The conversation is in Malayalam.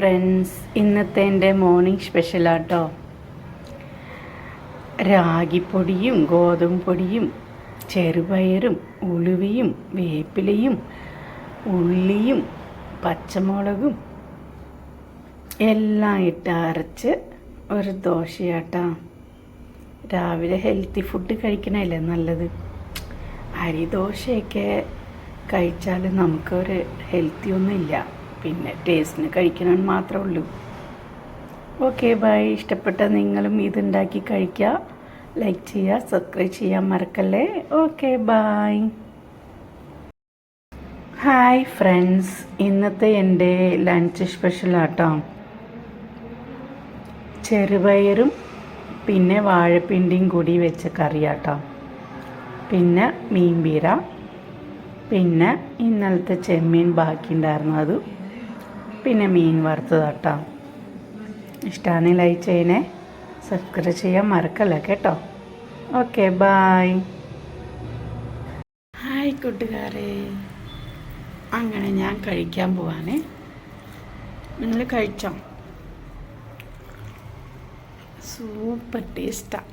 ഫ്രണ്ട്സ്, ഇന്നത്തെ എൻ്റെ മോർണിംഗ് സ്പെഷ്യലാട്ടോ. രാഗിപ്പൊടിയും ഗോതമ്പ് പൊടിയും ചെറുപയറും ഉലുവയും വേപ്പിലയും ഉള്ളിയും പച്ചമുളകും എല്ലാം ഇട്ട് അരച്ച് ഒരു ദോശയാട്ടോ. രാവിലെ ഹെൽത്തി ഫുഡ് കഴിക്കണല്ലേ നല്ലത്. അരി ദോശയൊക്കെ കഴിച്ചാൽ നമുക്കൊരു ഹെൽത്തി ഒന്നുമില്ല, പിന്നെ ടേസ്റ്റിന് കഴിക്കണം മാത്രമേ ഉള്ളൂ. Okay bye. ഇഷ്ടപ്പെട്ട നിങ്ങളും ഇതുണ്ടാക്കി കഴിക്കുക, ലൈക്ക് ചെയ്യുക, സബ്സ്ക്രൈബ് ചെയ്യാൻ മറക്കല്ലേ. Okay bye. ഹായ് ഫ്രണ്ട്സ്, ഇന്നത്തെ എൻ്റെ ലഞ്ച് സ്പെഷ്യലാട്ടോ. ചെറുപയറും പിന്നെ വാഴപ്പിണ്ടിയും കൂടി വെച്ച കറിയാട്ടോ. പിന്നെ മീൻപീര, പിന്നെ ഇന്നലത്തെ ചെമ്മീൻ ബാക്കിയുണ്ടായിരുന്നു അത്, പിന്നെ മീൻ വറുത്തതാട്ടോ. ഇഷ്ടമാണ് ലൈക്ക് ചെയ്യണേ, സബ്സ്ക്രൈബ് ചെയ്യാൻ മറക്കല്ല കേട്ടോ. Okay bye. ഹായ് കൂട്ടുകാരെ, അങ്ങനെ ഞാൻ കഴിക്കാൻ പോവാനേ. നിങ്ങൾ കഴിച്ചോ? സൂപ്പർ ടേസ്റ്റാണ്.